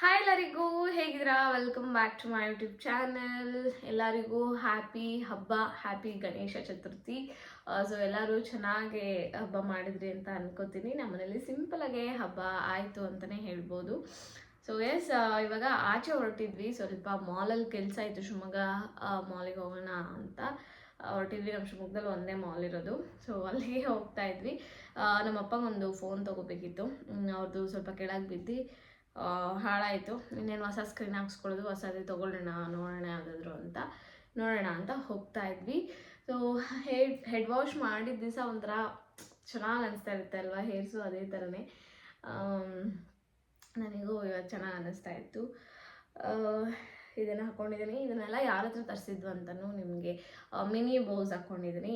Hi ಎಲ್ಲರಿಗೂ, ಹೇಗಿದ್ದೀರಾ? Welcome back to my YouTube channel. ಎಲ್ಲರಿಗೂ ಹ್ಯಾಪಿ ಹಬ್ಬ, ಹ್ಯಾಪಿ ಗಣೇಶ ಚತುರ್ಥಿ. ಸೊ ಎಲ್ಲರೂ ಚೆನ್ನಾಗಿ ಹಬ್ಬ ಮಾಡಿದ್ರಿ ಅಂತ ಅನ್ಕೋತೀನಿ. ನಮ್ಮನೇಲಿ ಸಿಂಪಲಾಗೆ ಹಬ್ಬ ಆಯಿತು ಅಂತಲೇ ಹೇಳ್ಬೋದು. ಸೊ ಎಸ್, ಇವಾಗ ಆಚೆ ಹೊರಟಿದ್ವಿ. ಸ್ವಲ್ಪ ಮಾಲಲ್ಲಿ ಕೆಲಸ ಇತ್ತು, ಶಿವಮೊಗ್ಗ ಮಾಲಿಗೆ ಹೋಗೋಣ ಅಂತ ಹೊರಟಿದ್ವಿ. ನಮ್ಮ ಶಿವಮೊಗ್ಗದಲ್ಲಿ ಒಂದೇ ಮಾಲ್ ಇರೋದು. ಸೊ ಅಲ್ಲಿಗೆ ಹೋಗ್ತಾ ಇದ್ವಿ. ನಮ್ಮ ಅಪ್ಪಗೊಂದು ಫೋನ್ ತೊಗೋಬೇಕಿತ್ತು. ಅವ್ರದ್ದು ಸ್ವಲ್ಪ ಕೆಳಗೆ ಬಿದ್ದು ಹಾಳಾಯಿತು. ಇನ್ನೇನು ಹೊಸ ಸ್ಕ್ರೀನ್ ಹಾಕ್ಸ್ಕೊಳ್ಳೋದು, ಹೊಸದೇ ತೊಗೊಳ್ಳೋಣ, ನೋಡೋಣ ಯಾವುದಾದ್ರು ಅಂತ ನೋಡೋಣ ಅಂತ ಹೋಗ್ತಾ ಇದ್ವಿ. ಸೊ ಹೆಡ್ ವಾಶ್ ಮಾಡಿದ ದಿವಸ ಒಂಥರ ಚೆನ್ನಾಗಿ ಅನಿಸ್ತಾ ಇರುತ್ತೆ ಅಲ್ವಾ, ಹೇರ್ಸು ಅದೇ ಥರನೇ. ನನಗೂ ಇವತ್ತು ಚೆನ್ನಾಗಿ ಅನ್ನಿಸ್ತಾ ಇತ್ತು. ಇದನ್ನು ಹಾಕ್ಕೊಂಡಿದ್ದೀನಿ. ಇದನ್ನೆಲ್ಲ ಯಾರ ಹತ್ರ ತರಿಸಿದ್ವು ಅಂತಲೂ ನಿಮಗೆ ಮಿನಿ ಬೌಸ್ ಹಾಕ್ಕೊಂಡಿದ್ದೀನಿ.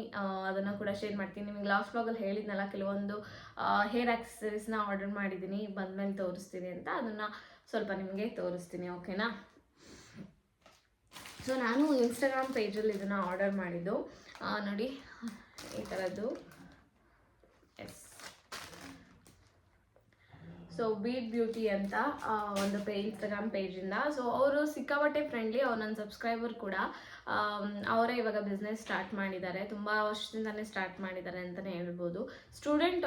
ಅದನ್ನು ಕೂಡ ಶೇರ್ ಮಾಡ್ತೀನಿ. ನಿಮಗೆ ಲಾಸ್ಟ್ ಬ್ಲಾಗಲ್ಲಿ ಹೇಳಿದ್ನಲ್ಲ, ಕೆಲವೊಂದು ಹೇರ್ ಆಕ್ಸೆಸರೀಸ್ನ ಆರ್ಡರ್ ಮಾಡಿದ್ದೀನಿ, ಬಂದಮೇಲೆ ತೋರಿಸ್ತೀನಿ ಅಂತ. ಅದನ್ನು ಸ್ವಲ್ಪ ನಿಮಗೆ ತೋರಿಸ್ತೀನಿ, ಓಕೆನಾ? ಸೊ ನಾನು ಇನ್ಸ್ಟಾಗ್ರಾಮ್ ಪೇಜಲ್ಲಿ ಇದನ್ನು ಆರ್ಡರ್ ಮಾಡಿದ್ದು. ನೋಡಿ ಈ ಥರದ್ದು. ಎಸ್, ಸೊ ಬೀಟ್ ಬ್ಯೂಟಿ ಅಂತ ಒಂದು ಇನ್ಸ್ಟಾಗ್ರಾಮ್ ಪೇಜಿಂದ. ಸೊ ಅವರು ಸಿಕ್ಕಾಪಟ್ಟೆ ಫ್ರೆಂಡ್ಲಿ. ಅವ್ರು ನನ್ನ ಸಬ್ಸ್ಕ್ರೈಬರ್ ಕೂಡ. ಅವರೇ ಇವಾಗ ಬಿಸ್ನೆಸ್ ಸ್ಟಾರ್ಟ್ ಮಾಡಿದ್ದಾರೆ, ತುಂಬ ವರ್ಷದಿಂದನೇ ಸ್ಟಾರ್ಟ್ ಮಾಡಿದ್ದಾರೆ ಅಂತಲೇ ಹೇಳ್ಬೋದು. ಸ್ಟೂಡೆಂಟ್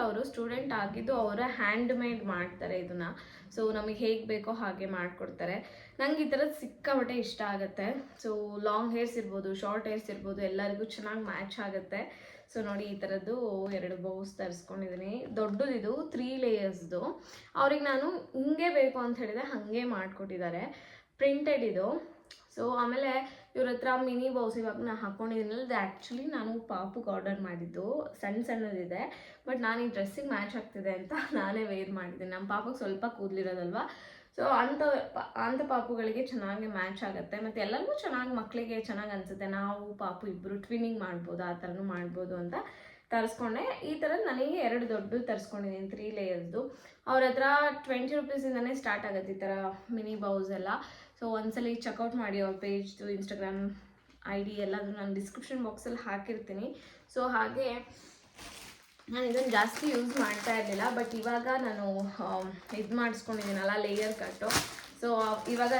ಆಗಿದ್ದು ಅವರೇ ಹ್ಯಾಂಡ್ ಮೇಡ್ ಮಾಡ್ತಾರೆ ಇದನ್ನು. ಸೊ ನಮಗೆ ಹೇಗೆ ಬೇಕೋ ಹಾಗೆ ಮಾಡಿಕೊಡ್ತಾರೆ. ನಂಗೆ ಈ ಥರದ್ದು ಸಿಕ್ಕಾಪಟ್ಟೆ ಇಷ್ಟ ಆಗುತ್ತೆ. ಸೊ ಲಾಂಗ್ ಹೇರ್ಸ್ ಇರ್ಬೋದು, ಶಾರ್ಟ್ ಹೇರ್ಸ್ ಇರ್ಬೋದು, ಎಲ್ಲರಿಗೂ ಚೆನ್ನಾಗಿ ಮ್ಯಾಚ್ ಆಗುತ್ತೆ. ಸೊ ನೋಡಿ, ಈ ಥರದ್ದು 2 ಬೌಸ್ ತರಿಸ್ಕೊಂಡಿದ್ದೀನಿ. ದೊಡ್ಡದಿದು 3 ಲೇಯರ್ಸ್ದು. ಅವ್ರಿಗೆ ನಾನು ಹಿಂಗೆ ಬೇಕು ಅಂತ ಹೇಳಿದೆ, ಹಾಗೆ ಮಾಡಿಕೊಟ್ಟಿದ್ದಾರೆ. ಪ್ರಿಂಟೆಡ್ ಇದು. ಸೊ ಆಮೇಲೆ ಇವ್ರ ಹತ್ರ ಮಿನಿ ಬೌಸ್ ಇವಾಗ ನಾನು ಹಾಕ್ಕೊಂಡಿದ್ದೀನಲ್ಲ, ಅದು ಆ್ಯಕ್ಚುಲಿ ನಾನು ಪಾಪುಗೆ ಆರ್ಡರ್ ಮಾಡಿದ್ದು. ಸಣ್ಣದಿದೆ, ಬಟ್ ನಾನು ಈ ಡ್ರೆಸ್ಸಿಗೆ ಮ್ಯಾಚ್ ಆಗ್ತಿದೆ ಅಂತ ನಾನೇ ವೇರ್ ಮಾಡಿದ್ದೀನಿ. ನಮ್ಮ ಪಾಪುಗೆ ಸ್ವಲ್ಪ ಕೂದಲಿರೋದಲ್ವ. ಸೊ ಅಂಥ ಪಾಪುಗಳಿಗೆ ಚೆನ್ನಾಗಿ ಮ್ಯಾಚ್ ಆಗುತ್ತೆ, ಮತ್ತು ಎಲ್ಲರಿಗೂ ಚೆನ್ನಾಗಿ, ಮಕ್ಕಳಿಗೆ ಚೆನ್ನಾಗಿ ಅನಿಸುತ್ತೆ. ನಾವು ಪಾಪು ಇಬ್ಬರು ಟ್ವಿನಿಂಗ್ ಮಾಡ್ಬೋದು, ಆ ಥರನೂ ಮಾಡ್ಬೋದು ಅಂತ ತರಿಸ್ಕೊಂಡೆ. ಈ ಥರ ನನಗೆ 2 ದೊಡ್ಡದು ತರಿಸ್ಕೊಂಡಿದ್ದೀನಿ, 3 ಲೇಯರ್ಸ್ದು. ಅವ್ರ ಹತ್ರ 20 ರೂಪೀಸಿಂದನೇ ಸ್ಟಾರ್ಟ್ ಆಗುತ್ತೆ ಈ ಥರ ಮಿನಿ ಬೌಸ್ ಎಲ್ಲ. ಸೊ ಒಂದ್ಸಲ ಚೆಕ್ಔಟ್ ಮಾಡಿ ಅವ್ರ ಪೇಜ್ದು, ಇನ್ಸ್ಟಾಗ್ರಾಮ್ ID ಎಲ್ಲದು ನಾನು ಡಿಸ್ಕ್ರಿಪ್ಷನ್ ಬಾಕ್ಸಲ್ಲಿ ಹಾಕಿರ್ತೀನಿ. ಸೊ ಹಾಗೆ ನಾನು ಇದನ್ನು ಜಾಸ್ತಿ ಯೂಸ್ ಮಾಡ್ತಾ ಇರಲಿಲ್ಲ, ಬಟ್ ಇವಾಗ ನಾನು ಇದು ಮಾಡಿಸ್ಕೊಂಡಿದ್ದೀನಲ್ಲ, ಲೇಯರ್ ಕಟ್ಟು. ಸೊ ಇವಾಗ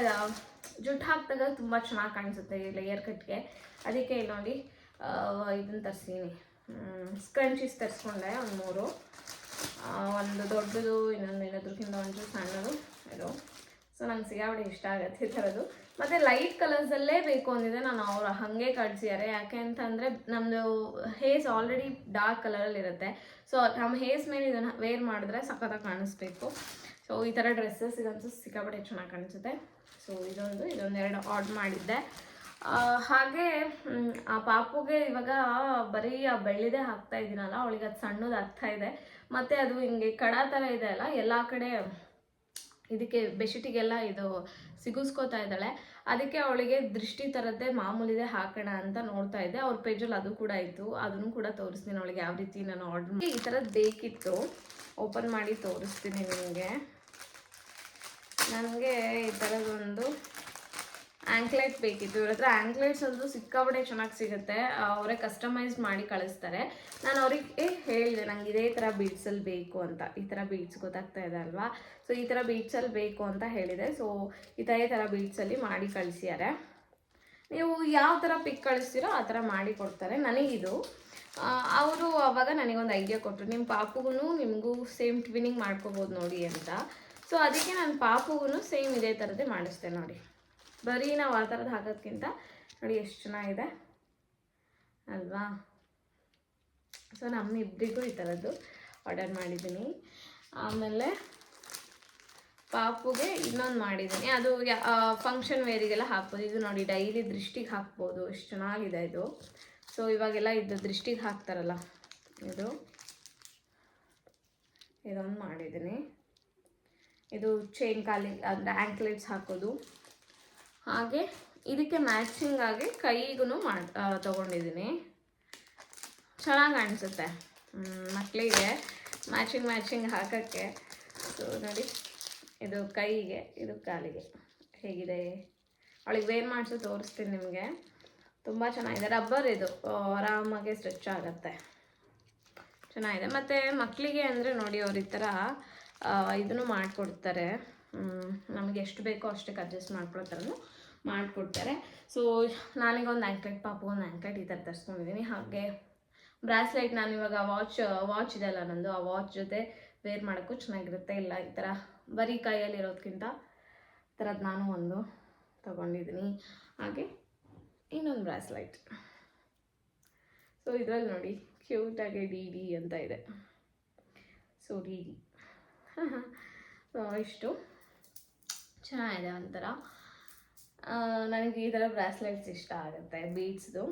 ಜುಟ್ಟು ಹಾಕಿದಾಗ ತುಂಬ ಚೆನ್ನಾಗಿ ಕಾಣಿಸುತ್ತೆ ಈ ಲೇಯರ್ ಕಟ್ಗೆ. ಅದಕ್ಕೆ ಇಲ್ಲಿ ನೋಡಿ ಇದನ್ನು ತರಿಸ್ತೀನಿ. ಸ್ಕ್ರಂಚೀಸ್ ತರಿಸ್ಕೊಂಡೆ ಒಂದು 3. ಒಂದು ದೊಡ್ಡದು, ಇನ್ನೊಂದು ಇನ್ನೊಂದಕ್ಕಿಂತ ಒಂಚೂರು ಸಣ್ಣದು ಇದು. ಸೊ ನಂಗೆ ಸಿಗಾಬಡಿ ಇಷ್ಟ ಆಗುತ್ತೆ ಈ ಥರದ್ದು. ಮತ್ತು ಲೈಟ್ ಕಲರ್ಸಲ್ಲೇ ಬೇಕು ಅಂದಿದೆ. ನಾನು ಅವರು ಹಾಗೆ ಕಳಿಸಿದ್ದಾರೆ. ಯಾಕೆ ಅಂತಂದರೆ ನಮ್ಮದು ಹೇರ್ಸ್ ಆಲ್ರೆಡಿ ಡಾರ್ಕ್ ಕಲರಲ್ಲಿರುತ್ತೆ. ಸೊ ನಮ್ಮ ಹೇರ್ಸ್ ಮೇಲೆ ಇದನ್ನು ವೇರ್ ಮಾಡಿದ್ರೆ ಸಖತ್ತಾಗಿ ಕಾಣಿಸ್ಬೇಕು. ಸೊ ಈ ಥರ ಡ್ರೆಸ್ಸಸ್ ಇದಂತೂ ಸಿಕ್ಕಾಪಟ್ಟೆ ಚೆನ್ನಾಗಿ ಕಾಣಿಸುತ್ತೆ. ಸೊ ಇದೊಂದು 2 ಆರ್ಡ್ರ್ ಮಾಡಿದ್ದೆ. ಹಾಗೆ ಆ ಪಾಪುಗೆ ಇವಾಗ ಬರೀ ಆ ಬೆಳ್ಳಿದೆ ಹಾಕ್ತಾ ಇದ್ದೀನಲ್ಲ, ಅವಳಿಗೆ ಅದು ಸಣ್ಣದು ಆಗ್ತಾ ಇದೆ. ಮತ್ತು ಅದು ಹಿಂಗೆ ಕಡ ಥರ ಇದೆ ಅಲ್ಲ, ಎಲ್ಲ ಕಡೆ ಇದಕ್ಕೆ ಬೆಡ್ಶೀಟಿಗೆಲ್ಲ ಇದು ಸಿಗಿಸ್ಕೋತಾ ಇದ್ದಾಳೆ. ಅದಕ್ಕೆ ಅವಳಿಗೆ ದೃಷ್ಟಿ ಥರದ್ದೇ ಮಾಮೂಲಿದೆ ಹಾಕೋಣ ಅಂತ ನೋಡ್ತಾ ಇದ್ದೆ. ಅವ್ರ ಪೇಜಲ್ಲಿ ಅದು ಕೂಡ ಇತ್ತು, ಅದನ್ನು ಕೂಡ ತೋರಿಸ್ತೀನಿ ಅವಳಿಗೆ ಯಾವ ರೀತಿ ನಾನು ಆರ್ಡ್ರ್ ಮಾಡಿ. ಈ ಥರದ್ದು ಬೇಕಿತ್ತು, ಓಪನ್ ಮಾಡಿ ತೋರಿಸ್ತೀನಿ ನಿಮಗೆ. ನನಗೆ ಈ ಥರದೊಂದು ಆ್ಯಂಕ್ಲೆಟ್ ಬೇಕಿತ್ತು. ಇವ್ರ ಹತ್ರ ಆ್ಯಂಕ್ಲೆಟ್ಸ್ ಒಂದು ಸಿಕ್ಕಾಪಟ್ಟೆ ಚೆನ್ನಾಗಿ ಸಿಗುತ್ತೆ. ಅವರೇ ಕಸ್ಟಮೈಸ್ ಮಾಡಿ ಕಳಿಸ್ತಾರೆ. ನಾನು ಅವರಿಗೆ ಹೇಳಿದೆ ನಂಗೆ ಇದೇ ಥರ ಬೀಡ್ಸಲ್ಲಿ ಬೇಕು ಅಂತ. ಈ ಥರ ಬೀಡ್ಸ್ ಗೊತ್ತಾಗ್ತಾ ಇದೆ ಅಲ್ವಾ. ಸೊ ಈ ಥರ ಬೀಡ್ಸಲ್ಲಿ ಬೇಕು ಅಂತ ಹೇಳಿದೆ. ಸೊ ಇದೇ ಥರ ಬೀಡ್ಸಲ್ಲಿ ಮಾಡಿ ಕಳಿಸಿದ್ದಾರೆ. ನೀವು ಯಾವ ಥರ ಪಿಕ್ ಕಳಿಸ್ತೀರೋ ಆ ಥರ ಮಾಡಿ ಕೊಡ್ತಾರೆ. ನನಗಿದು ಅವರು ಆವಾಗ ನನಗೊಂದು ಐಡಿಯಾ ಕೊಟ್ಟರು, ನಿಮ್ಮ ಪಾಪುಗೂ ನಿಮಗೂ ಸೇಮ್ ಟ್ವಿನಿಂಗ್ ಮಾಡ್ಕೋಬೋದು ನೋಡಿ ಅಂತ. ಸೊ ಅದಕ್ಕೆ ನಾನು ಪಾಪುಗೂ ಸೇಮ್ ಇದೇ ಥರದ್ದೇ ಮಾಡಿಸ್ತೇನೆ ನೋಡಿ. ಬರೀ ನಾವು ಆ ಥರದ್ದು ಹಾಕೋದ್ಕಿಂತ ನೋಡಿ ಎಷ್ಟು ಚೆನ್ನಾಗಿದೆ ಅಲ್ವಾ. ಸೊ ನಮ್ಮಿಬ್ಬರಿಗೂ ಈ ಥರದ್ದು ಆರ್ಡರ್ ಮಾಡಿದ್ದೀನಿ. ಆಮೇಲೆ ಪಾಪುಗೆ ಇನ್ನೊಂದು ಮಾಡಿದ್ದೀನಿ, ಅದು ಫಂಕ್ಷನ್ ವೇರಿಗೆಲ್ಲ ಹಾಕ್ಬೋದು. ಇದು ನೋಡಿ ಡೈಲಿ ದೃಷ್ಟಿಗೆ ಹಾಕ್ಬೋದು, ಎಷ್ಟು ಚೆನ್ನಾಗಿದೆ ಇದು. ಸೊ ಇವಾಗೆಲ್ಲ ಇದು ದೃಷ್ಟಿಗೆ ಹಾಕ್ತಾರಲ್ಲ, ಇದೊಂದು ಮಾಡಿದ್ದೀನಿ. ಇದು ಚೈನ್ ಕಾಲಿ ಅಂದರೆ ಆ್ಯಂಕ್ಲೆಟ್ಸ್ ಹಾಕೋದು. ಹಾಗೆ ಇದಕ್ಕೆ ಮ್ಯಾಚಿಂಗ್ ಆಗಿ ಕೈಗೂ ತೊಗೊಂಡಿದ್ದೀನಿ. ಚೆನ್ನಾಗಿ ಕಾಣಿಸುತ್ತೆ ಮಕ್ಕಳಿಗೆ ಮ್ಯಾಚಿಂಗ್ ಹಾಕೋಕ್ಕೆ. ಸೊ ನೋಡಿ, ಇದು ಕೈಗೆ, ಇದು ಕಾಲಿಗೆ ಹೇಗಿದೆ. ಅವಳಿಗೆ ವೇರ್ ಮಾಡಿಸು ತೋರಿಸ್ತೀನಿ ನಿಮಗೆ. ತುಂಬ ಚೆನ್ನಾಗಿದೆ. ರಬ್ಬರ್ ಇದು, ಆರಾಮಾಗಿ ಸ್ಟ್ರೆಚ್ ಆಗುತ್ತೆ, ಚೆನ್ನಾಗಿದೆ. ಮತ್ತು ಮಕ್ಕಳಿಗೆ ಅಂದರೆ ನೋಡಿ, ಅವ್ರು ಈ ಥರ ಇದನ್ನು ಮಾಡಿಕೊಡ್ತಾರೆ. ನಮಗೆ ಎಷ್ಟು ಬೇಕೋ ಅಷ್ಟಕ್ಕೆ ಅಡ್ಜಸ್ಟ್ ಮಾಡ್ಕೊಳ್ಳೋ ಥರನೂ ಮಾಡಿಕೊಡ್ತಾರೆ. ಸೊ ನಾನೀಗ ಒಂದು ಆ್ಯಂಕ್ಲೆಟ್, ಪಾಪಗೊಂದು ಆ್ಯಂಕ್ಲೆಟ್ ಈ ಥರ ತರಿಸ್ಕೊಂಡಿದ್ದೀನಿ. ಹಾಗೆ ಬ್ರಾಸ್ಲೆಟ್ ನಾನು ಇವಾಗ ವಾಚ್ ಇದೆಲ್ಲ ನಂದು, ಆ ವಾಚ್ ಜೊತೆ ವೇರ್ ಮಾಡೋಕ್ಕೂ ಚೆನ್ನಾಗಿರುತ್ತೆ. ಇಲ್ಲ ಈ ಥರ ಬರೀ ಕೈಯಲ್ಲಿರೋದಕ್ಕಿಂತ ಈ ಥರದ್ದು ನಾನು ಒಂದು ತೊಗೊಂಡಿದ್ದೀನಿ. ಹಾಗೆ ಇನ್ನೊಂದು ಬ್ರಾಸ್ಲೈಟ್. ಸೊ ಇದರಲ್ಲಿ ನೋಡಿ ಕ್ಯೂಟಾಗಿ ಡಿ ಅಂತ ಇದೆ. ಸೊ ಡಿ ಸೊ ಇಷ್ಟು ಚೆನ್ನಾಗಿದೆ ಒಂಥರ. ನನಗೆ ಈ ಥರ ಬ್ರಾಸ್ಲೆಟ್ಸ್ ಇಷ್ಟ ಆಗುತ್ತೆ, ಬೀಡ್ಸ್ದು.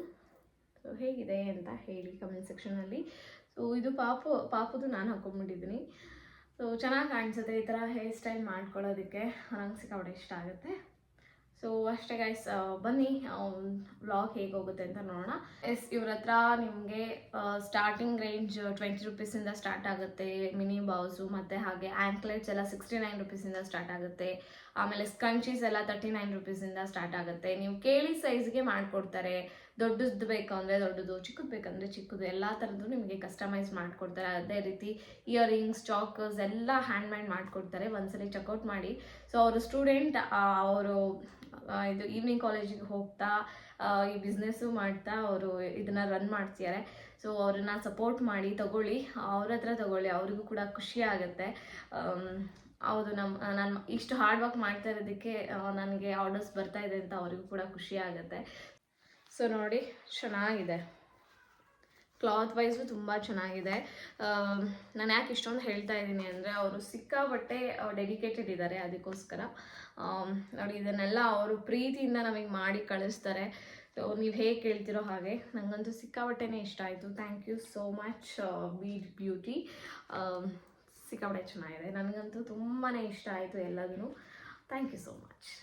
ಸೊ ಹೇಗಿದೆ ಅಂತ ಹೇಳಿ ಕಮೆಂಟ್ ಸೆಕ್ಷನಲ್ಲಿ. ಸೊ ಇದು ಪಾಪುದು ನಾನು ಹಾಕ್ಕೊಂಡ್ಬಿಟ್ಟಿದ್ದೀನಿ. ಸೊ ಚೆನ್ನಾಗಿ ಕಾಣಿಸುತ್ತೆ ಈ ಥರ ಹೇರ್ ಸ್ಟೈಲ್ ಮಾಡ್ಕೊಳ್ಳೋದಕ್ಕೆ. ನಂಗೆ ಸಿಕ್ಕಾಪಟ್ಟೆ ಇಷ್ಟ ಆಗುತ್ತೆ. ಸೊ ಅಷ್ಟೇ ಗೈಸ್, ಬನ್ನಿ ವ್ಲಾಗ್ ಹೇಗೆ ಹೋಗುತ್ತೆ ಅಂತ ನೋಡೋಣ. ಇವ್ರ ಹತ್ರ ನಿಮಗೆ ಸ್ಟಾರ್ಟಿಂಗ್ ರೇಂಜ್ 20 ರೂಪೀಸಿಂದ ಸ್ಟಾರ್ಟ್ ಆಗುತ್ತೆ. ಮಿನಿ ಬೌಸು ಮತ್ತು ಹಾಗೆ ಆ್ಯಂಕ್ಲೆಟ್ಸ್ ಎಲ್ಲ 69 ರೂಪೀಸಿಂದ ಸ್ಟಾರ್ಟ್ ಆಗುತ್ತೆ. ಆಮೇಲೆ ಸ್ಕಂಚೀಸ್ ಎಲ್ಲ 39 ರೂಪೀಸಿಂದ ಸ್ಟಾರ್ಟ್ ಆಗುತ್ತೆ. ನೀವು ಕೇಳಿ ಸೈಜ್ಗೆ ಮಾಡಿಕೊಡ್ತಾರೆ. ದೊಡ್ಡದು ಬೇಕು ಅಂದರೆ ದೊಡ್ಡದು, ಚಿಕ್ಕದು ಬೇಕಂದರೆ ಚಿಕ್ಕದು, ಎಲ್ಲ ಥರದ್ದು ನಿಮಗೆ ಕಸ್ಟಮೈಸ್ ಮಾಡಿಕೊಡ್ತಾರೆ. ಅದೇ ರೀತಿ ಇಯರಿಂಗ್ಸ್, ಚಾಕರ್ಸ್ ಎಲ್ಲ ಹ್ಯಾಂಡ್ಮೇಡ್ ಮಾಡಿಕೊಡ್ತಾರೆ. ಒಂದ್ಸಲಿ ಚೆಕ್ಔಟ್ ಮಾಡಿ. ಸೊ ಅವರು ಸ್ಟೂಡೆಂಟ್, ಅವರು ಇದು ಈವ್ನಿಂಗ್ ಕಾಲೇಜಿಗೆ ಹೋಗ್ತಾ ಈ ಬಿಸ್ನೆಸ್ಸು ಮಾಡ್ತಾ ಅವರು ಇದನ್ನು ರನ್ ಮಾಡ್ತಿದ್ದಾರೆ. ಸೊ ಅವ್ರನ್ನ ಸಪೋರ್ಟ್ ಮಾಡಿ ತಗೊಳ್ಳಿ, ಅವ್ರ ಹತ್ರ ತಗೊಳ್ಳಿ, ಅವ್ರಿಗೂ ಕೂಡ ಖುಷಿ ಆಗುತ್ತೆ. ಹೌದು, ನಾನು ಇಷ್ಟು ಹಾರ್ಡ್ ವರ್ಕ್ ಮಾಡ್ತಾ ಇರೋದಕ್ಕೆ ನನಗೆ ಆರ್ಡರ್ಸ್ ಬರ್ತಾ ಇದೆ ಅಂತ ಅವರಿಗೂ ಕೂಡ ಖುಷಿ ಆಗುತ್ತೆ. ಸೊ ನೋಡಿ, ಚೆನ್ನಾಗಿದೆ. ಕ್ಲಾತ್ ವೈಸು ತುಂಬ ಚೆನ್ನಾಗಿದೆ. ನಾನು ಯಾಕೆ ಇಷ್ಟೊಂದು ಹೇಳ್ತಾ ಇದ್ದೀನಿ ಅಂದರೆ ಅವರು ಸಿಕ್ಕಾಪಟ್ಟೆ ಡೆಡಿಕೇಟೆಡ್ ಇದ್ದಾರೆ. ಅದಕ್ಕೋಸ್ಕರ ನೋಡಿ, ಇದನ್ನೆಲ್ಲ ಅವರು ಪ್ರೀತಿಯಿಂದ ನಮಗೆ ಮಾಡಿ ಕಳಿಸ್ತಾರೆ. ಸೊ ನೀವು ಹೇಗೆ ಕೇಳ್ತಿರೋ ಹಾಗೆ. ನನಗಂತೂ ಸಿಕ್ಕಾಪಟ್ಟೆನೇ ಇಷ್ಟ ಆಯಿತು. Thank you so much bead beauty. ಸಿಕ್ಕಾಪಟ್ಟೆ ಚೆನ್ನಾಗಿದೆ. ನನಗಂತೂ ತುಂಬಾ ಇಷ್ಟ ಆಯಿತು ಎಲ್ಲದೂ. Thank you so much.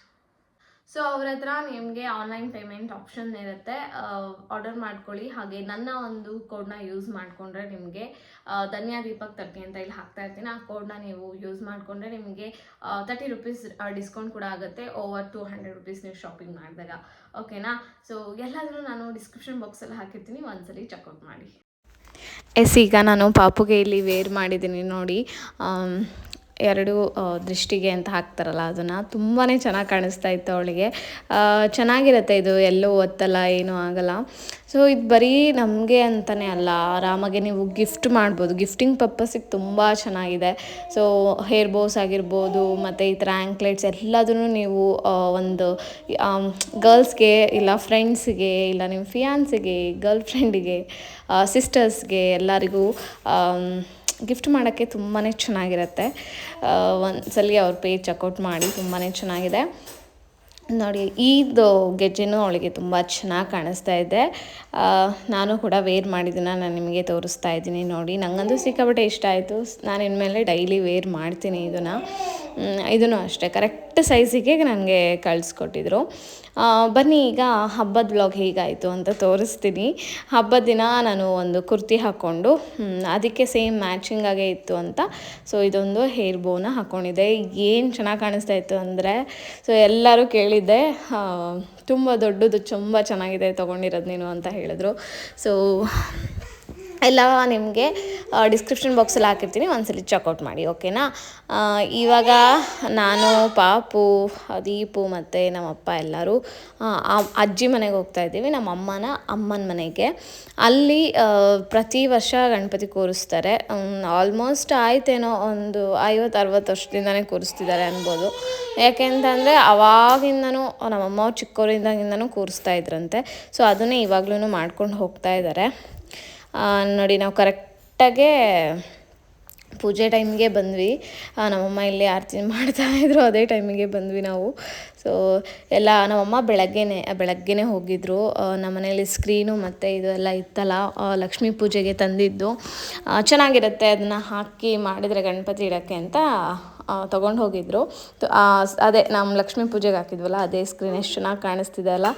So ಅವ್ರ ಹತ್ರ ನಿಮಗೆ ಆನ್ಲೈನ್ ಪೇಮೆಂಟ್ ಆಪ್ಷನ್ ಇರುತ್ತೆ. ಆರ್ಡರ್ ಮಾಡ್ಕೊಳ್ಳಿ. ಹಾಗೆ ನನ್ನ ಒಂದು ಕೋಡ್ನ ಯೂಸ್ ಮಾಡಿಕೊಂಡ್ರೆ ನಿಮಗೆ ಧನ್ಯ ದೀಪಕ್ 30 ಅಂತ ಇಲ್ಲಿ ಹಾಕ್ತಾ ಇರ್ತೀನಿ. ಆ ಕೋಡ್ನ ನೀವು ಯೂಸ್ ಮಾಡಿಕೊಂಡ್ರೆ ನಿಮಗೆ 30 ರೂಪೀಸ್ ಡಿಸ್ಕೌಂಟ್ ಕೂಡ ಆಗುತ್ತೆ ಓವರ್ 200 ರೂಪೀಸ್ ನೀವು ಶಾಪಿಂಗ್ ಮಾಡಿದಾಗ. ಓಕೆನಾ? ಸೊ ಎಲ್ಲಾದರೂ ನಾನು ಡಿಸ್ಕ್ರಿಪ್ಷನ್ ಬಾಕ್ಸಲ್ಲಿ ಹಾಕಿರ್ತೀನಿ, ಒಂದ್ಸಲಿ ಚೆಕ್ಔಟ್ ಮಾಡಿ. ಈಗ ನಾನು ಪಾಪುಗೆ ಇಲ್ಲಿ ವೇರ್ ಮಾಡಿದ್ದೀನಿ ನೋಡಿ. ಎರಡು ದೃಷ್ಟಿಗೆ ಅಂತ ಹಾಕ್ತಾರಲ್ಲ, ಅದನ್ನು ತುಂಬಾ ಚೆನ್ನಾಗಿ ಕಾಣಿಸ್ತಾ ಇತ್ತು ಅವಳಿಗೆ. ಚೆನ್ನಾಗಿರುತ್ತೆ ಇದು, ಎಲ್ಲೂ ಒತ್ತಲ್ಲ, ಏನೂ ಆಗಲ್ಲ. ಸೊ ಇದು ಬರೀ ನಮಗೆ ಅಂತಲೇ ಅಲ್ಲ, ಆರಾಮಾಗೆ ನೀವು ಗಿಫ್ಟ್ ಮಾಡ್ಬೋದು. ಗಿಫ್ಟಿಂಗ್ ಪರ್ಪಸ್ಸಿಗೆ ತುಂಬ ಚೆನ್ನಾಗಿದೆ. ಸೊ ಹೇರ್ ಬೋಸ್ ಆಗಿರ್ಬೋದು, ಮತ್ತು ಈ ಥರ ಆ್ಯಂಕ್ಲೆಟ್ಸ್ ಎಲ್ಲದನ್ನು ನೀವು ಒಂದು ಗರ್ಲ್ಸ್ಗೆ, ಇಲ್ಲ ಫ್ರೆಂಡ್ಸಿಗೆ, ಇಲ್ಲ ನಿಮ್ಮ ಫಿಯಾನ್ಸಿಗೆ, ಗರ್ಲ್ ಫ್ರೆಂಡಿಗೆ, ಸಿಸ್ಟರ್ಸ್ಗೆ ಎಲ್ಲರಿಗೂ ಗಿಫ್ಟ್ ಮಾಡೋಕ್ಕೆ ತುಂಬಾ ಚೆನ್ನಾಗಿರುತ್ತೆ. ಒಂದ್ಸಲಿ ಅವ್ರ ಪೇಜ್ ಚೆಕ್ಔಟ್ ಮಾಡಿ, ತುಂಬಾ ಚೆನ್ನಾಗಿದೆ ನೋಡಿ. ಇದು ಗೆಜ್ಜೆನೂ ಅವಳಿಗೆ ತುಂಬ ಚೆನ್ನಾಗಿ ಕಾಣಿಸ್ತಾ ಇದೆ. ನಾನು ಕೂಡ ವೇರ್ ಮಾಡಿದ್ದನ್ನು ನಾನು ನಿಮಗೆ ತೋರಿಸ್ತಾ ಇದ್ದೀನಿ ನೋಡಿ. ನನಗಂತೂ ಸಿಕ್ಕಾಪಟ್ಟೆ ಇಷ್ಟ ಆಯಿತು. ನಾನು ಇನ್ಮೇಲೆ ಡೈಲಿ ವೇರ್ ಮಾಡ್ತೀನಿ ಇದನ್ನು ಅಷ್ಟೇ ಕರೆಕ್ಟ್ ಸೈಜಿಗೆ ನನಗೆ ಕಳಿಸ್ಕೊಟ್ಟಿದ್ರು. ಬನ್ನಿ ಈಗ ಹಬ್ಬದ ವ್ಲಾಗ್ ಹೇಗಾಯಿತು ಅಂತ ತೋರಿಸ್ತೀನಿ. ಹಬ್ಬದ ದಿನ ನಾನು ಒಂದು ಕುರ್ತಿ ಹಾಕ್ಕೊಂಡು ಅದಕ್ಕೆ ಸೇಮ್ ಮ್ಯಾಚಿಂಗ್ ಆಗೇ ಇತ್ತು ಅಂತ ಸೊ ಇದೊಂದು ಹೇರ್ ಬೋನ ಹಾಕ್ಕೊಂಡಿದ್ದೆ. ಏನು ಚೆನ್ನಾಗಿ ಕಾಣಿಸ್ತಾ ಇತ್ತು ಅಂದರೆ, ಸೊ ಎಲ್ಲರೂ ಕೇಳಿದ್ದೆ, ತುಂಬ ದೊಡ್ಡದು, ತುಂಬ ಚೆನ್ನಾಗಿದೆ ತೊಗೊಂಡಿರೋದು ನೀನು ಅಂತ ಹೇಳಿದ್ರು. ಸೊ ಎಲ್ಲ ನಿಮಗೆ ಡಿಸ್ಕ್ರಿಪ್ಷನ್ ಬಾಕ್ಸಲ್ಲಿ ಹಾಕಿರ್ತೀನಿ, ಒಂದ್ಸಲಿ ಚೆಕ್ಔಟ್ ಮಾಡಿ. ಓಕೆನಾ? ಇವಾಗ ನಾನು, ಪಾಪು, ದೀಪು ಮತ್ತು ನಮ್ಮಪ್ಪ ಎಲ್ಲರೂ ಅಜ್ಜಿ ಮನೆಗೆ ಹೋಗ್ತಾ ಇದ್ದೀವಿ, ನಮ್ಮ ಅಮ್ಮನ ಮನೆಗೆ. ಅಲ್ಲಿ ಪ್ರತಿ ವರ್ಷ ಗಣಪತಿ ಕೂರಿಸ್ತಾರೆ. ಆಲ್ಮೋಸ್ಟ್ ಆಯ್ತೇನೋ ಒಂದು 50-60 ವರ್ಷದಿಂದನೇ ಕೂರಿಸ್ತಿದ್ದಾರೆ ಅನ್ಬೋದು. ಯಾಕೆಂತಂದರೆ ಅವಾಗಿಂದನೂ ನಮ್ಮಮ್ಮ ಚಿಕ್ಕವರಿಂದಾಗಿಂದನೂ ಕೂರಿಸ್ತಾ ಇದ್ರಂತೆ. ಸೊ ಅದನ್ನೇ ಇವಾಗ್ಲೂ ಮಾಡ್ಕೊಂಡು ಹೋಗ್ತಾ ಇದ್ದಾರೆ ನೋಡಿ. ನಾವು ಕರೆಕ್ಟಾಗೆ ಪೂಜೆ ಟೈಮಿಗೆ ಬಂದ್ವಿ. ನಮ್ಮಮ್ಮ ಇಲ್ಲಿ ಆರತಿ ಮಾಡ್ತಾಯಿದ್ರು, ಅದೇ ಟೈಮಿಗೆ ಬಂದ್ವಿ ನಾವು. ಸೊ ಎಲ್ಲ ನಮ್ಮಮ್ಮ ಬೆಳಗ್ಗೆನೇ ಹೋಗಿದ್ದರು. ನಮ್ಮ ಮನೇಲಿ ಸ್ಕ್ರೀನು ಮತ್ತು ಇದು ಎಲ್ಲ ಇತ್ತಲ್ಲ, ಲಕ್ಷ್ಮೀ ಪೂಜೆಗೆ ತಂದಿದ್ದು ಚೆನ್ನಾಗಿರುತ್ತೆ, ಅದನ್ನು ಹಾಕಿ ಮಾಡಿದರೆ ಗಣಪತಿ ಇಡೋಕ್ಕೆ ಅಂತ ತೊಗೊಂಡು ಹೋಗಿದ್ದರು. ಅದೇ ನಮ್ಮ ಲಕ್ಷ್ಮೀ ಪೂಜೆಗೆ ಹಾಕಿದ್ವಲ್ಲ, ಅದೇ ಸ್ಕ್ರೀನ್ ಎಷ್ಟು ಚೆನ್ನಾಗಿ ಕಾಣಿಸ್ತಿದೆ ಅಲ್ಲ.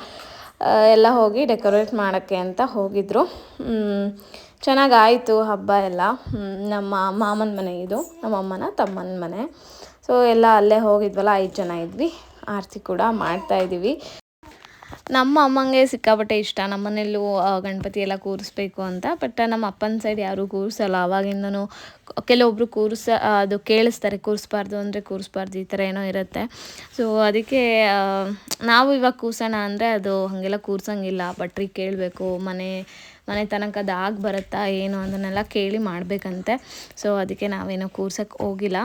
ಎಲ್ಲ ಹೋಗಿ ಡೆಕೋರೇಟ್ ಮಾಡೋಕ್ಕೆ ಅಂತ ಹೋಗಿದ್ದರು. ಚೆನ್ನಾಗಾಯಿತು ಹಬ್ಬ ಎಲ್ಲ. ನಮ್ಮ ಮಾಮನ ಮನೆ ಇದು, ನಮ್ಮ ಅಮ್ಮನ ತಮ್ಮನ ಮನೆ. ಸೊ ಎಲ್ಲ ಅಲ್ಲೇ ಹೋಗಿದ್ವಲ್ಲ, 5 ಜನ ಇದ್ವಿ. ಆರತಿ ಕೂಡ ಮಾಡ್ತಾಯಿದ್ದೀವಿ. ನಮ್ಮ ಅಮ್ಮಂಗೆ ಸಿಕ್ಕಾಪಟ್ಟೆ ಇಷ್ಟ ನಮ್ಮ ಮನೆಯಲ್ಲೂ ಗಣಪತಿ ಎಲ್ಲ ಕೂರಿಸ್ಬೇಕು ಅಂತ. ಬಟ್ ನಮ್ಮ ಅಪ್ಪನ ಸೈಡ್ ಯಾರೂ ಕೂರಿಸಲ್ಲ. ಆವಾಗಿಂದನೂ ಕೆಲವೊಬ್ಬರು ಅದು ಕೇಳಿಸ್ತಾರೆ, ಕೂರಿಸ್ಬಾರ್ದು ಅಂದರೆ ಕೂರಿಸ್ಬಾರ್ದು, ಈ ಥರ ಏನೋ ಇರುತ್ತೆ. ಸೊ ಅದಕ್ಕೆ ನಾವು ಇವಾಗ ಕೂರ್ಸೋಣ ಅಂದರೆ ಅದು ಹಾಗೆಲ್ಲ ಕೂರ್ಸೋಂಗಿಲ್ಲ. ಭಟ್ರಿಗೆ ಕೇಳಬೇಕು, ಮನೆ ತನಕ ಅದು ಆಗಿ ಬರುತ್ತಾ ಏನು ಅದನ್ನೆಲ್ಲ ಕೇಳಿ ಮಾಡಬೇಕಂತೆ. ಸೊ ಅದಕ್ಕೆ ನಾವೇನೋ ಕೂರ್ಸೋಕ್ಕೆ ಹೋಗಿಲ್ಲ.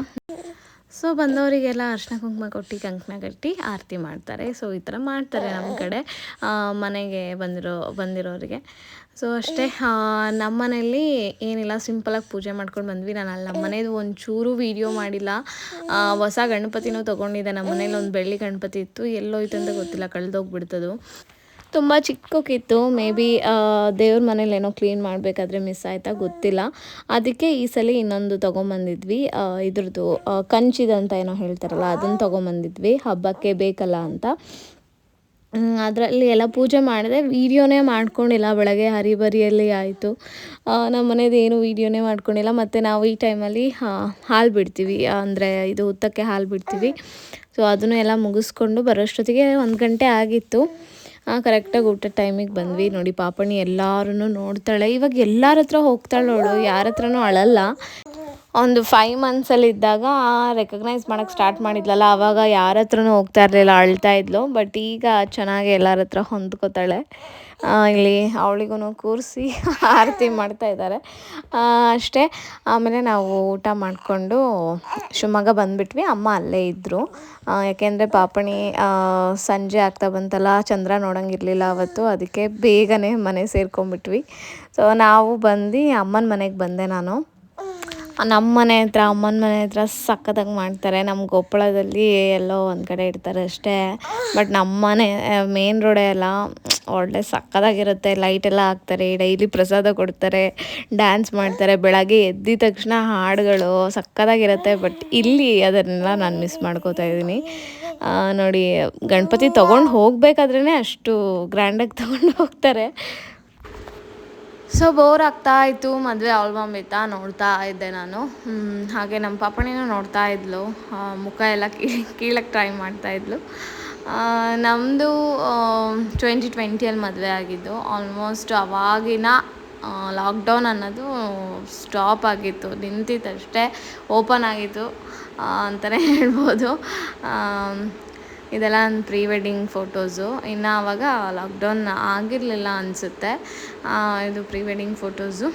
ಸೊ ಬಂದವರಿಗೆಲ್ಲ ಅರ್ಶಿನ ಕುಂಕುಮ ಕೊಟ್ಟು ಕಂಕಣ ಕಟ್ಟಿ ಆರತಿ ಮಾಡ್ತಾರೆ. ಸೊ ಈ ಥರ ಮಾಡ್ತಾರೆ ನಮ್ಮ ಕಡೆ ಮನೆಗೆ ಬಂದಿರೋರಿಗೆ. ಸೊ ಅಷ್ಟೇ. ನಮ್ಮ ಮನೆಯಲ್ಲಿ ಏನಿಲ್ಲ, ಸಿಂಪಲಾಗಿ ಪೂಜೆ ಮಾಡ್ಕೊಂಡು ಬಂದ್ವಿ. ನಾನು ಅಲ್ಲಿ ನಮ್ಮ ಮನೇದು ಒಂಚೂರು ವೀಡಿಯೋ ಮಾಡಿಲ್ಲ. ಹೊಸ ಗಣಪತಿನೂ ತೊಗೊಂಡಿದ್ದೆ. ನಮ್ಮ ಮನೇಲಿ ಒಂದು ಬೆಳ್ಳಿ ಗಣಪತಿ ಇತ್ತು, ಎಲ್ಲೋಯ್ತು ಅಂತ ಗೊತ್ತಿಲ್ಲ, ಕಳೆದೋಗ್ಬಿಡ್ತದು. ತುಂಬ ಚಿಕ್ಕಕ್ಕಿತ್ತು. ಮೇ ಬಿ ದೇವ್ರ ಮನೇಲಿ ಏನೋ ಕ್ಲೀನ್ ಮಾಡಬೇಕಾದ್ರೆ ಮಿಸ್ ಆಯಿತಾ ಗೊತ್ತಿಲ್ಲ. ಅದಕ್ಕೆ ಈ ಸಲ ಇನ್ನೊಂದು ತೊಗೊಂಬಂದಿದ್ವಿ. ಇದ್ರದ್ದು ಕಂಚಿದಂತ ಏನೋ ಹೇಳ್ತಾರಲ್ಲ, ಅದನ್ನು ತೊಗೊಂಬಂದಿದ್ವಿ, ಹಬ್ಬಕ್ಕೆ ಬೇಕಲ್ಲ ಅಂತ. ಅದರಲ್ಲಿ ಎಲ್ಲ ಪೂಜೆ ಮಾಡಿದೆ. ವೀಡಿಯೋನೇ ಮಾಡ್ಕೊಂಡಿಲ್ಲ, ಬೆಳಗ್ಗೆ ಹರಿಬರಿಯಲ್ಲಿ ಆಯಿತು. ನಮ್ಮ ಮನೇದು ಏನು ವೀಡಿಯೋನೇ ಮಾಡ್ಕೊಂಡಿಲ್ಲ. ಮತ್ತು ನಾವು ಈ ಟೈಮಲ್ಲಿ ಹಾಲು ಬಿಡ್ತೀವಿ, ಅಂದರೆ ಇದು ಹುತ್ತಕ್ಕೆ ಹಾಲು ಬಿಡ್ತೀವಿ. ಸೊ ಅದನ್ನು ಎಲ್ಲ ಮುಗಿಸ್ಕೊಂಡು ಬರೋಷ್ಟೊತ್ತಿಗೆ 1 ಗಂಟೆ ಆಗಿತ್ತು. ಕರೆಕ್ಟಾಗಿ ಊಟದ ಟೈಮಿಗೆ ಬಂದ್ವಿ. ನೋಡಿ ಪಾಪಣಿ ಎಲ್ಲರೂ ನೋಡ್ತಾಳೆ. ಇವಾಗ ಎಲ್ಲರ ಹತ್ರ ಹೋಗ್ತಾಳೆ ಅವಳು, ಯಾರ ಹತ್ರನೂ ಅಳಲ್ಲ. ಒಂದು 5 ಮಂತ್ಸಲ್ಲಿದ್ದಾಗ ರೆಕಗ್ನೈಸ್ ಮಾಡೋಕ್ಕೆ ಸ್ಟಾರ್ಟ್ ಮಾಡಿದ್ಲಲ್ಲ, ಆವಾಗ ಯಾರ ಹತ್ರನೂ ಹೋಗ್ತಾ ಇರಲಿಲ್ಲ, ಅಳ್ತಾ ಇದ್ಲು. ಬಟ್ ಈಗ ಚೆನ್ನಾಗಿ ಎಲ್ಲರ ಹತ್ರ ಹೊಂದ್ಕೋತಾಳೆ. ಇಲ್ಲಿ ಅವಳಿಗೂ ಕೂರಿಸಿ ಆರತಿ ಮಾಡ್ತಾಯಿದ್ದಾರೆ ಅಷ್ಟೇ. ಆಮೇಲೆ ನಾವು ಊಟ ಮಾಡಿಕೊಂಡು ಶಿವಮೊಗ್ಗ ಬಂದುಬಿಟ್ವಿ. ಅಮ್ಮ ಅಲ್ಲೇ ಇದ್ದರು. ಯಾಕೆಂದರೆ ಪಾಪಣಿ ಸಂಜೆ ಆಗ್ತಾ ಬಂತಲ್ಲ, ಚಂದ್ರ ನೋಡೋಂಗಿರಲಿಲ್ಲ ಅವತ್ತು. ಅದಕ್ಕೆ ಬೇಗನೆ ಮನೆ ಸೇರ್ಕೊಂಡ್ಬಿಟ್ವಿ. ಸೊ ನಾವು ಬಂದು ಅಮ್ಮನ ಮನೆಗೆ ಬಂದೆ ನಾನು. ನಮ್ಮ ಮನೆ ಹತ್ರ, ಅಮ್ಮನ ಮನೆ ಹತ್ರ ಸಖತ್ತಾಗಿ ಮಾಡ್ತಾರೆ. ನಮ್ಮ ಕೊಪ್ಪಳದಲ್ಲಿ ಎಲ್ಲೋ ಒಂದು ಕಡೆ ಇಡ್ತಾರೆ ಅಷ್ಟೇ. ಬಟ್ ನಮ್ಮ ಮನೆ ಮೇನ್ ರೋಡೇ ಎಲ್ಲ ಒಳ್ಳೆ ಸಖತ್ತಾಗಿರುತ್ತೆ. ಲೈಟೆಲ್ಲ ಹಾಕ್ತಾರೆ, ಡೈಲಿ ಪ್ರಸಾದ ಕೊಡ್ತಾರೆ, ಡ್ಯಾನ್ಸ್ ಮಾಡ್ತಾರೆ. ಬೆಳಗ್ಗೆ ಎದ್ದಿದ ತಕ್ಷಣ ಹಾಡುಗಳು ಸಖತ್ತಾಗಿರುತ್ತೆ. ಬಟ್ ಇಲ್ಲಿ ಅದನ್ನೆಲ್ಲ ನಾನು ಮಿಸ್ ಮಾಡ್ಕೋತಾ ಇದ್ದೀನಿ. ನೋಡಿ, ಗಣಪತಿ ತೊಗೊಂಡು ಹೋಗಬೇಕಾದ್ರೇ ಅಷ್ಟು ಗ್ರ್ಯಾಂಡಾಗಿ ತೊಗೊಂಡು ಹೋಗ್ತಾರೆ. ಸೊ ಬೋರ್ ಆಗ್ತಾಯಿತ್ತು. ಮದುವೆ ಆಲ್ಬಮ್ ಇತ್ತಾ, ನೋಡ್ತಾ ಇದ್ದೆ ನಾನು. ಹಾಗೆ ನಮ್ಮ ಪಾಪಣಿನೂ ನೋಡ್ತಾ ಇದ್ಲು, ಮುಖ ಎಲ್ಲ ಕೀಳಕ್ಕೆ ಟ್ರೈ ಮಾಡ್ತಾಯಿದ್ಲು. ನಮ್ಮದು 2020 ಮದುವೆ ಆಗಿದ್ದು. ಆಲ್ಮೋಸ್ಟ್ ಅವಾಗಿನ ಲಾಕ್ಡೌನ್ ಅನ್ನೋದು ಸ್ಟಾಪ್ ಆಗಿತ್ತು, ನಿಂತಿತ್ತಷ್ಟೇ, ಓಪನ್ ಆಗಿತ್ತು ಅಂತಲೇ ಹೇಳ್ಬೋದು. ಇದೆಲ್ಲ ನನ್ನ ಪ್ರೀ ವೆಡ್ಡಿಂಗ್ ಫೋಟೋಸು. ಇನ್ನು ಆವಾಗ ಲಾಕ್ಡೌನ್ ಆಗಿರಲಿಲ್ಲ ಅನಿಸುತ್ತೆ. ಇದು ಪ್ರೀ ವೆಡ್ಡಿಂಗ್ ಫೋಟೋಸು.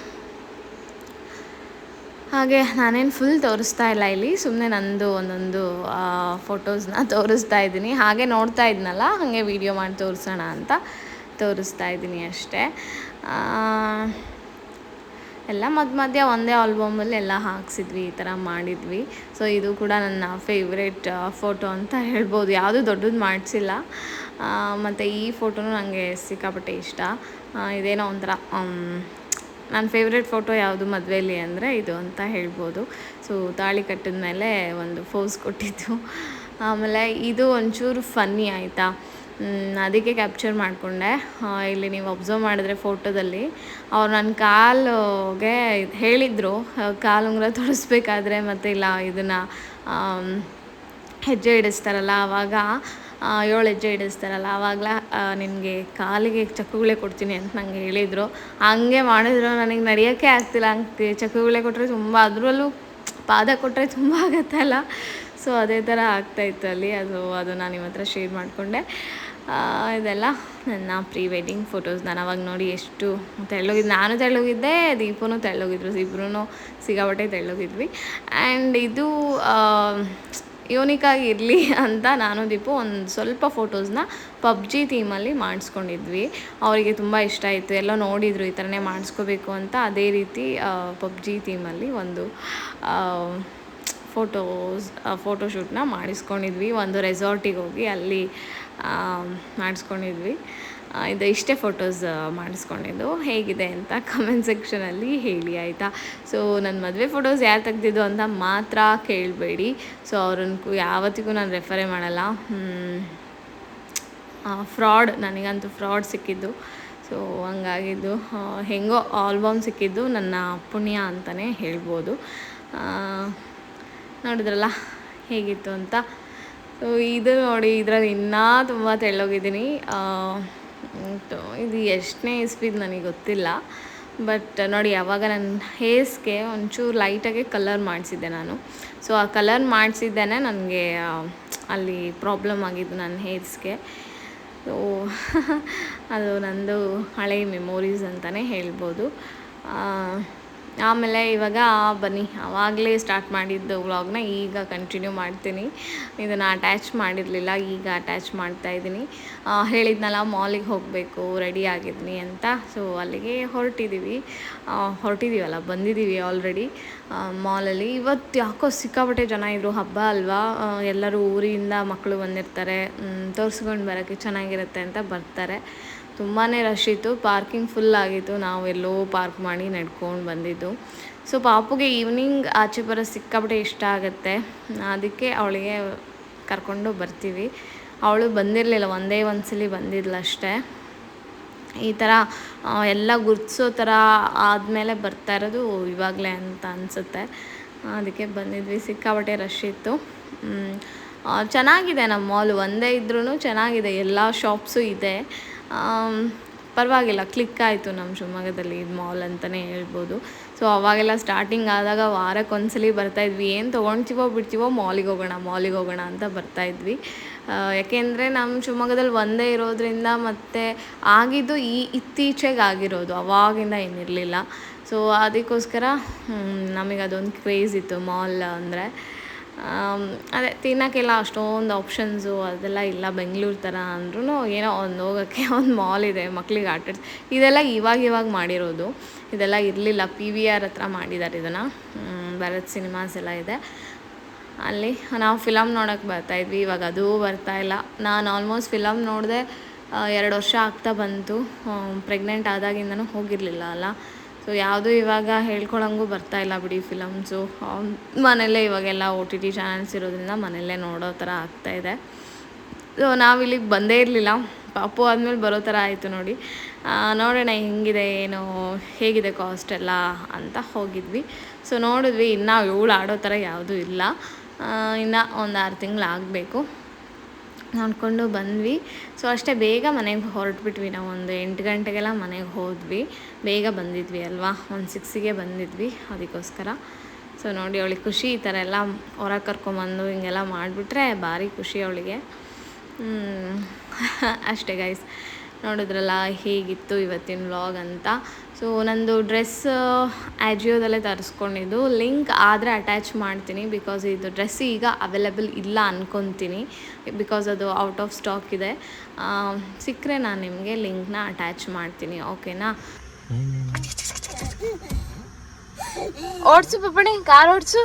ಹಾಗೆ ನಾನೇನು ಫುಲ್ ತೋರಿಸ್ತಾ ಇಲ್ಲ ಇಲ್ಲಿ, ಸುಮ್ಮನೆ ನಂದು ಒಂದೊಂದು ಫೋಟೋಸ್ನ ತೋರಿಸ್ತಾ ಇದ್ದೀನಿ. ಹಾಗೆ ನೋಡ್ತಾ ಇದ್ನಲ್ಲ, ಹಾಗೆ ವೀಡಿಯೋ ಮಾಡಿ ತೋರಿಸೋಣ ಅಂತ ತೋರಿಸ್ತಾ ಇದ್ದೀನಿ ಅಷ್ಟೇ. ಎಲ್ಲ ಮಧ್ಯ ಒಂದೇ ಆಲ್ಬಮಲ್ಲಿ ಎಲ್ಲ ಹಾಕ್ಸಿದ್ವಿ, ಈ ಥರ ಮಾಡಿದ್ವಿ. ಸೊ ಇದು ಕೂಡ ನನ್ನ ಫೇವ್ರೇಟ್ ಫೋಟೋ ಅಂತ ಹೇಳ್ಬೋದು. ಯಾವುದೂ ದೊಡ್ಡದು ಮಾಡಿಸಿಲ್ಲ. ಮತ್ತು ಈ ಫೋಟೋನು ನನಗೆ ಸಿಕ್ಕಾಪಟ್ಟೆ ಇಷ್ಟ. ಇದೇನೋ ಒಂಥರ ನನ್ನ ಫೇವ್ರೇಟ್ ಫೋಟೋ ಯಾವುದು ಮದುವೆಯಲ್ಲಿ ಅಂದರೆ ಇದು ಅಂತ ಹೇಳ್ಬೋದು. ಸೊ ತಾಳಿ ಕಟ್ಟಿದ ಮೇಲೆ ಒಂದು ಫೋಸ್ ಕೊಟ್ಟಿದ್ದು. ಆಮೇಲೆ ಇದು ಒಂಚೂರು ಫನ್ನಿ ಆಯಿತಾ, ಅದಕ್ಕೆ ಕ್ಯಾಪ್ಚರ್ ಮಾಡಿಕೊಂಡೆ. ಇಲ್ಲಿ ನೀವು ಅಬ್ಸರ್ವ್ ಮಾಡಿದ್ರೆ ಫೋಟೋದಲ್ಲಿ ಅವ್ರು ನನ್ನ ಕಾಲಿಗೆ ಹೇಳಿದರು, ಕಾಲುಂಗುರ ತೊಡಿಸ್ಬೇಕಾದ್ರೆ ಮತ್ತು ಇಲ್ಲ ಇದನ್ನು ಹೆಜ್ಜೆ ಇಡಿಸ್ತಾರಲ್ಲ ಆವಾಗ, 7 ಹೆಜ್ಜೆ ಇಡಿಸ್ತಾರಲ್ಲ ಆವಾಗಲ ನಿನಗೆ ಕಾಲಿಗೆ ಚಕ್ಕುಗಳೇ ಕೊಡ್ತೀನಿ ಅಂತ ನಂಗೆ ಹೇಳಿದರು. ಹಂಗೆ ಮಾಡಿದ್ರು, ನನಗೆ ನಡೆಯೋಕ್ಕೆ ಆಗ್ತಿಲ್ಲ. ಹಂಗೆ ಚಕ್ಕುಗಳೇ ಕೊಟ್ಟರೆ ತುಂಬ, ಅದರಲ್ಲೂ ಪಾದ ಕೊಟ್ಟರೆ ತುಂಬ ಆಗುತ್ತಲ್ಲ. ಸೊ ಅದೇ ಥರ ಆಗ್ತಾಯಿತ್ತು ಅಲ್ಲಿ. ಅದು ನಾನು ನಿಮ್ಮ ಹತ್ರ ಶೇರ್ ಮಾಡಿಕೊಂಡೆ. ಇದೆಲ್ಲ ನನ್ನ ಪ್ರೀ ವೆಡ್ಡಿಂಗ್ ಫೋಟೋಸ್. ನಾನು ಅವಾಗ ನೋಡಿ ಎಷ್ಟು ತೆಳ್ಳಗಿದ್ದು, ನಾನು ತೆಳ್ಳಗಿದ್ದೆ, ದೀಪನೂ ತೆಳ್ಳಗಿದ್ರು, ಇಬ್ಬರೂ ಸಿಕ್ಕಾಪಟ್ಟೆ ತೆಳ್ಳಗಿದ್ವಿ. ಆ್ಯಂಡ್ ಇದು ಯೂನಿಕಾಗಿ ಇರಲಿ ಅಂತ ನಾನು ದೀಪು ಒಂದು ಸ್ವಲ್ಪ ಫೋಟೋಸ್ನ ಪಬ್ಜಿ ಥೀಮಲ್ಲಿ ಮಾಡಿಸ್ಕೊಂಡಿದ್ವಿ. ಅವರಿಗೆ ತುಂಬ ಇಷ್ಟ ಆಯಿತು, ಎಲ್ಲ ನೋಡಿದರು ಈ ಥರನೇ ಮಾಡಿಸ್ಕೋಬೇಕು ಅಂತ. ಅದೇ ರೀತಿ ಪಬ್ಜಿ ಥೀಮಲ್ಲಿ ಒಂದು ಫೋಟೋಶೂಟ್ನ ಮಾಡಿಸ್ಕೊಂಡಿದ್ವಿ. ಒಂದು ರೆಸಾರ್ಟಿಗೆ ಹೋಗಿ ಅಲ್ಲಿ ಮಾಡಿಸ್ಕೊಂಡಿದ್ವಿ. ಇದು ಇಷ್ಟೇ ಫೋಟೋಸ್ ಮಾಡಿಸ್ಕೊಂಡಿದ್ದು. ಹೇಗಿದೆ ಅಂತ ಕಮೆಂಟ್ ಸೆಕ್ಷನಲ್ಲಿ ಹೇಳಿ ಆಯಿತಾ. ಸೊ ನನ್ನ ಮದುವೆ ಫೋಟೋಸ್ ಯಾರು ತೆಗ್ದಿದ್ದು ಅಂತ ಮಾತ್ರ ಕೇಳಬೇಡಿ. ಸೊ ಅವ್ರನ್ನ ಯಾವತ್ತಿಗೂ ನಾನು ರೆಫರೇ ಮಾಡಲ್ಲ. ಫ್ರಾಡ್, ನನಗಂತೂ ಫ್ರಾಡ್ ಸಿಕ್ಕಿದ್ದು. ಸೊ ಹಂಗಾಗಿದ್ದು, ಹೆಂಗೋ ಆಲ್ಬಮ್ ಸಿಕ್ಕಿದ್ದು ನನ್ನ ಪುಣ್ಯ ಅಂತಲೇ ಹೇಳ್ಬೋದು. ನೋಡಿದ್ರಲ್ಲ ಹೇಗಿತ್ತು ಅಂತ. ಸೊ ಇದು ನೋಡಿ, ಇದರಲ್ಲಿ ಇನ್ನೂ ತುಂಬ ತೆಳ್ಳಗಿದ್ದೀನಿ. ಇದು ಎಷ್ಟನೇ ಇಸ್ವಿದು ನನಗೆ ಗೊತ್ತಿಲ್ಲ. ಬಟ್ ನೋಡಿ, ಯಾವಾಗ ನನ್ನ ಹೇರ್ಸ್ಗೆ ಒಂಚೂರು ಲೈಟಾಗೆ ಕಲರ್ ಮಾಡಿಸಿದ್ದೆ ನಾನು. ಸೊ ಆ ಕಲರ್ ಮಾಡಿಸಿದ್ದೇನೆ ನನಗೆ ಅಲ್ಲಿ ಪ್ರಾಬ್ಲಮ್ ಆಗಿದ್ದು ನನ್ನ ಹೇರ್ಸ್ಗೆ. ಸೊ ಅದು ನಂದು ಹಳೆ ಮೆಮೊರೀಸ್ ಅಂತಲೇ ಹೇಳ್ಬೋದು. ಆಮೇಲೆ ಇವಾಗ ಬನ್ನಿ, ಆವಾಗಲೇ ಸ್ಟಾರ್ಟ್ ಮಾಡಿದ್ದು ವ್ಲಾಗ್ನ ಈಗ ಕಂಟಿನ್ಯೂ ಮಾಡ್ತೀನಿ. ಇದನ್ನು ಅಟ್ಯಾಚ್ ಮಾಡಿರಲಿಲ್ಲ, ಈಗ ಅಟ್ಯಾಚ್ ಮಾಡ್ತಾಯಿದ್ದೀನಿ. ಹೇಳಿದ್ನಲ್ಲ ಮಾಲಿಗೆ ಹೋಗಬೇಕು, ರೆಡಿ ಆಗಿದ್ದೀನಿ ಅಂತ. ಸೊ ಅಲ್ಲಿಗೆ ಹೊರಟಿದ್ದೀವಲ್ಲ, ಬಂದಿದ್ದೀವಿ ಆಲ್ರೆಡಿ ಮಾಲಲ್ಲಿ. ಇವತ್ತು ಯಾಕೋ ಸಿಕ್ಕಾಪಟ್ಟೆ ಜನ ಇದ್ದರು, ಹಬ್ಬ ಅಲ್ವಾ, ಎಲ್ಲರೂ ಊರಿಂದ ಮಕ್ಕಳು ಬಂದಿರ್ತಾರೆ, ತೋರಿಸ್ಕೊಂಡು ಬರೋಕ್ಕೆ ಚೆನ್ನಾಗಿರುತ್ತೆ ಅಂತ ಬರ್ತಾರೆ. ತುಂಬಾ ರಶ್ ಇತ್ತು, ಪಾರ್ಕಿಂಗ್ ಫುಲ್ ಆಗಿತ್ತು. ನಾವು ಎಲ್ಲೋ ಪಾರ್ಕ್ ಮಾಡಿ ನಡ್ಕೊಂಡು ಬಂದಿದ್ದು. ಸೊ ಪಾಪುಗೆ ಈವ್ನಿಂಗ್ ಆಚೆ ಬರೋ ಸಿಕ್ಕಾಪಟ್ಟೆ ಇಷ್ಟ ಆಗುತ್ತೆ, ಅದಕ್ಕೆ ಅವಳಿಗೆ ಕರ್ಕೊಂಡು ಬರ್ತೀವಿ. ಅವಳು ಬಂದಿರಲಿಲ್ಲ, ಒಂದೇ ಸಲ ಬಂದಿದ್ಲು ಅಷ್ಟೇ. ಈ ಥರ ಎಲ್ಲ ಗುರ್ತಿಸೋ ಥರ ಆದಮೇಲೆ ಬರ್ತಾ ಇರೋದು ಇವಾಗಲೇ ಅಂತ ಅನಿಸುತ್ತೆ. ಅದಕ್ಕೆ ಬಂದಿದ್ವಿ. ಸಿಕ್ಕಾಪಟ್ಟೆ ರಶ್ ಇತ್ತು. ಚೆನ್ನಾಗಿದೆ ನಮ್ಮ ಮಾಲ್, ಒಂದೇ ಇದ್ರೂ ಚೆನ್ನಾಗಿದೆ, ಎಲ್ಲ ಶಾಪ್ಸು ಇದೆ. ಪರವಾಗಿಲ್ಲ, ಕ್ಲಿಕ್ ಆಯಿತು ನಮ್ಮ ಶಿವಮೊಗ್ಗದಲ್ಲಿ ಇದು ಮಾಲ್ ಅಂತಲೇ ಹೇಳ್ಬೋದು. ಸೊ ಅವಾಗೆಲ್ಲ ಸ್ಟಾರ್ಟಿಂಗ್ ಆದಾಗ ವಾರಕ್ಕೊಂದ್ಸಲಿ ಬರ್ತಾಯಿದ್ವಿ, ಏನು ತೊಗೊಳ್ತೀವೋ ಬಿಡ್ತೀವೋ ಮಾಲಿಗೆ ಹೋಗೋಣ ಅಂತ ಬರ್ತಾಯಿದ್ವಿ. ಯಾಕೆಂದರೆ ನಮ್ಮ ಶಿವಮೊಗ್ಗದಲ್ಲಿ ಒಂದೇ ಇರೋದ್ರಿಂದ, ಮತ್ತು ಆಗಿದ್ದು ಇತ್ತೀಚೆಗೆ ಆಗಿರೋದು, ಅವಾಗಿಂದ ಏನಿರಲಿಲ್ಲ. ಸೊ ಅದಕ್ಕೋಸ್ಕರ ನಮಗೆ ಅದೊಂದು ಕ್ರೇಜ್ ಇತ್ತು ಮಾಲ್ ಅಂದರೆ. ಅದೇ ತಿನ್ನೋಕ್ಕೆಲ್ಲ ಅಷ್ಟೊಂದು ಆಪ್ಷನ್ಸು ಅದೆಲ್ಲ ಇಲ್ಲ ಬೆಂಗಳೂರು ಥರ ಅಂದ್ರೂ. ಏನೋ ಒಂದು ಹೋಗೋಕ್ಕೆ ಒಂದು ಮಾಲ್ ಇದೆ, ಮಕ್ಳಿಗೆ ಇದೆಲ್ಲ ಇವಾಗ ಮಾಡಿರೋದು, ಇದೆಲ್ಲ ಇರಲಿಲ್ಲ. PVR ಹತ್ರ ಮಾಡಿದ್ದಾರೆ ಇದನ್ನು, ಭರತ್ ಸಿನಿಮಾಸ್ ಎಲ್ಲ ಇದೆ ಅಲ್ಲಿ. ನಾವು ಫಿಲಮ್ ನೋಡೋಕ್ಕೆ ಬರ್ತಾಯಿದ್ವಿ, ಇವಾಗ ಅದೂ ಬರ್ತಾಯಿಲ್ಲ. ನಾನು ಆಲ್ಮೋಸ್ಟ್ ಫಿಲಮ್ ನೋಡಿದೆ 2 ವರ್ಷ ಆಗ್ತಾ ಬಂತು. ಪ್ರೆಗ್ನೆಂಟ್ ಆದಾಗಿಂದನೂ ಹೋಗಿರಲಿಲ್ಲ ಅಲ್ಲ. ಸೊ ಯಾವುದೂ ಇವಾಗ ಹೇಳ್ಕೊಳಂಗೂ ಬರ್ತಾಯಿಲ್ಲ ಬಿಡಿ ಫಿಲಮ್ಸು. ಮನೆಯಲ್ಲೇ ಇವಾಗೆಲ್ಲ OTT ಚಾನಲ್ಸ್ ಇರೋದ್ರಿಂದ ಮನೆಯಲ್ಲೇ ನೋಡೋ ಥರ ಆಗ್ತಾಯಿದೆ. ಸೊ ನಾವಿಲ್ಲಿಗೆ ಬಂದೇ ಇರಲಿಲ್ಲ, ಪಾಪು ಆದಮೇಲೆ ಬರೋ ಥರ ಆಯಿತು ನೋಡಿ. ನೋಡೋಣ ಹೇಗಿದೆ ಕಾಸ್ಟ್ ಎಲ್ಲ ಅಂತ ಹೋಗಿದ್ವಿ. ಸೊ ನೋಡಿದ್ವಿ, ಇನ್ನೂ ಇವಳು ಆಡೋ ಥರ ಯಾವುದೂ ಇಲ್ಲ. ಇನ್ನು ಒಂದು 6 ತಿಂಗಳು ಆಗಬೇಕು. ನೋಡಿಕೊಂಡು ಬಂದ್ವಿ. ಸೊ ಅಷ್ಟೇ, ಬೇಗ ಮನೆಗೆ ಹೊರಟ್ಬಿಟ್ವಿ. ನಾವು ಒಂದು 8 ಗಂಟೆಗೆಲ್ಲ ಮನೆಗೆ ಹೋದ್ವಿ, ಬೇಗ ಬಂದಿದ್ವಿ ಅಲ್ವಾ, ಒಂದು 6ಗೆ ಬಂದಿದ್ವಿ ಅದಕ್ಕೋಸ್ಕರ. ಸೊ ನೋಡಿ, ಅವಳಿಗೆ ಖುಷಿ, ಈ ಥರ ಎಲ್ಲ ಹೊರಗೆ ಕರ್ಕೊಂಬಂದು ಹಿಂಗೆಲ್ಲ ಮಾಡಿಬಿಟ್ರೆ ಭಾರಿ ಖುಷಿ ಅವಳಿಗೆ. ಅಷ್ಟೇ ಗೈಸ್, ನೋಡಿದ್ರಲ್ಲ ಹೇಗಿತ್ತು ಇವತ್ತಿನ ವ್ಲಾಗ್ ಅಂತ. ಸೊ ನಂದು ಡ್ರೆಸ್ ಆಜಿಯೋದಲ್ಲೇ ತರಿಸ್ಕೊಂಡಿದ್ದು, ಲಿಂಕ್ ಆದರೆ ಅಟ್ಯಾಚ್ ಮಾಡ್ತೀನಿ. ಬಿಕಾಸ್ ಇದು ಡ್ರೆಸ್ ಈಗ ಅವೈಲೇಬಲ್ ಇಲ್ಲ ಅಂದ್ಕೊತೀನಿ, ಬಿಕಾಸ್ ಅದು ಔಟ್ ಆಫ್ ಸ್ಟಾಕ್ ಇದೆ. ಸಿಕ್ಕರೆ ನಾನು ನಿಮಗೆ ಲಿಂಕ್ನ ಅಟ್ಯಾಚ್ ಮಾಡ್ತೀನಿ, ಓಕೆನಾ. ಓಡಿಸು ಪಪ್ಪಣಿ, ಕಾರ್ ಓಡಿಸು.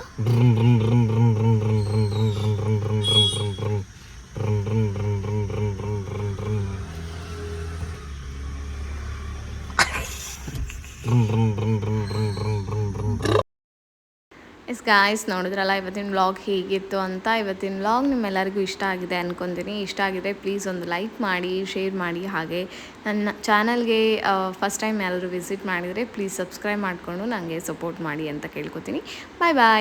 ಎಸ್ ಗಾಯ್ಸ್, ನೋಡಿದ್ರಲ್ಲ ಇವತ್ತಿನ ವ್ಲಾಗ್ ಹೇಗಿತ್ತು ಅಂತ. ಇವತ್ತಿನ ವ್ಲಾಗ್ ನಿಮ್ಮೆಲ್ಲರಿಗೂ ಇಷ್ಟ ಆಗಿದೆ ಅಂದ್ಕೊತೀನಿ. ಇಷ್ಟ ಆಗಿದ್ರೆ ಪ್ಲೀಸ್ ಒಂದು ಲೈಕ್ ಮಾಡಿ, ಶೇರ್ ಮಾಡಿ. ಹಾಗೆ ನನ್ನ ಚಾನಲ್ಗೆ ಫಸ್ಟ್ ಟೈಮ್ ಯಾರಾದರೂ ವಿಸಿಟ್ ಮಾಡಿದರೆ ಪ್ಲೀಸ್ ಸಬ್ಸ್ಕ್ರೈಬ್ ಮಾಡಿಕೊಂಡು ನನಗೆ ಸಪೋರ್ಟ್ ಮಾಡಿ ಅಂತ ಕೇಳ್ಕೊತೀನಿ. ಬಾಯ್ ಬಾಯ್.